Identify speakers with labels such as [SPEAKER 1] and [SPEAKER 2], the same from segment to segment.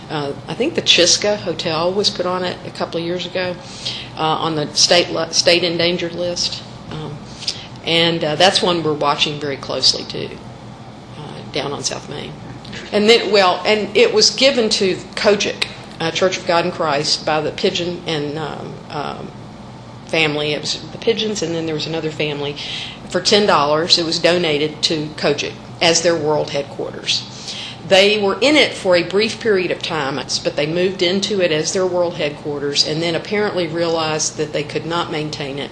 [SPEAKER 1] I think the Chiska Hotel was put on it a couple of years ago on the state endangered list. And that's one we're watching very closely too, down on South Main. And then, and it was given to Kojic, Church of God in Christ, by the Pigeon and family. It was the Pigeons, and then there was another family. For $10, it was donated to Kojic as their world headquarters. They were in it for a brief period of time, but they moved into it as their world headquarters, and then apparently realized that they could not maintain it,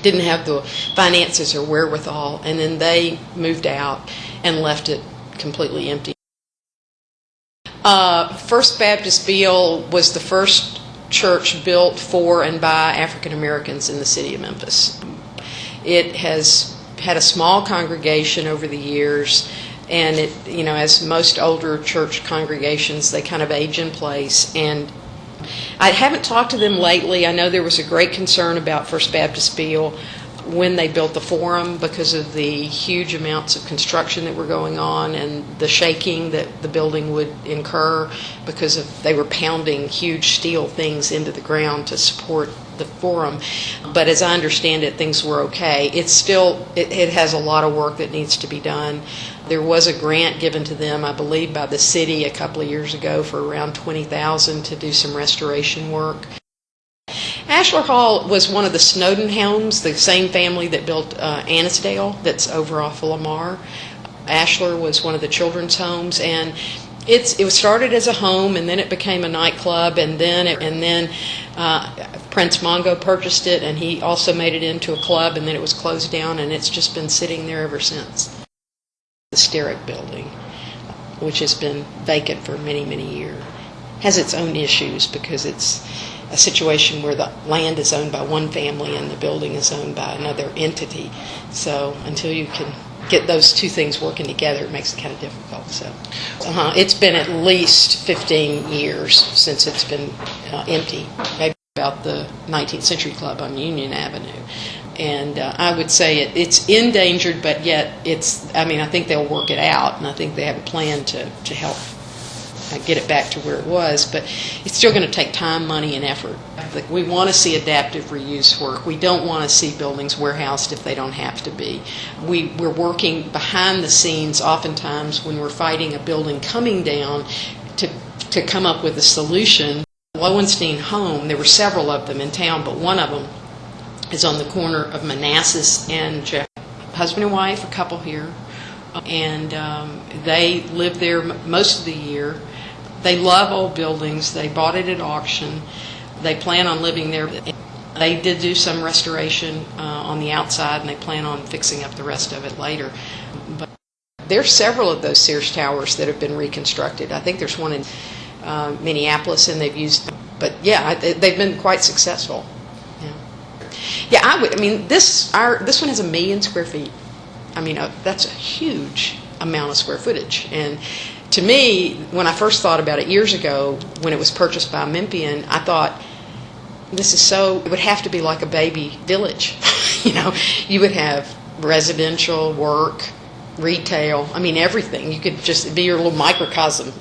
[SPEAKER 1] didn't have the finances or wherewithal, and then they moved out and left it completely empty. First Baptist Beale was the first church built for and by African Americans in the city of Memphis. It has had a small congregation over the years, and it, as most older church congregations, they kind of age in place. And I haven't talked to them lately. I know there was a great concern about First Baptist Beale when they built the Forum because of the huge amounts of construction that were going on and the shaking that the building would incur because they were pounding huge steel things into the ground to support the Forum. But as I understand it, things were okay. It's still, it has a lot of work that needs to be done. There was a grant given to them, I believe, by the city a couple of years ago for around $20,000 to do some restoration work. Ashler Hall was one of the Snowden homes, the same family that built Annisdale, that's over off of Lamar. Ashler was one of the children's homes, and it was started as a home, and then it became a nightclub, and then Prince Mongo purchased it, and he also made it into a club, and then it was closed down, and it's just been sitting there ever since. The Steric building, which has been vacant for many, many years, has its own issues because it's a situation where the land is owned by one family and the building is owned by another entity. So until you can get those two things working together, it makes it kind of difficult. So it's been at least 15 years since it's been empty, maybe about the 19th Century Club on Union Avenue. And I would say it's endangered, but yet I think they'll work it out, and I think they have a plan to help get it back to where it was, but it's still going to take time, money, and effort. We want to see adaptive reuse work. We don't want to see buildings warehoused if they don't have to be. We're working behind the scenes oftentimes when we're fighting a building coming down to come up with a solution. Lowenstein Home, there were several of them in town, but one of them is on the corner of Manassas and Jeff. Husband and wife, a couple here, and they live there most of the year. They love old buildings. They bought it at auction. They plan on living there. They did do some restoration on the outside, and they plan on fixing up the rest of it later. But there's several of those Sears towers that have been reconstructed. I think there's one in Minneapolis, and they've used. But yeah, they've been quite successful. Yeah, this one has 1 million square feet. That's a huge amount of square footage. And to me, when I first thought about it years ago, when it was purchased by a Memphian, I thought, it would have to be like a baby village. You would have residential, work, retail, everything. You could just be your little microcosm,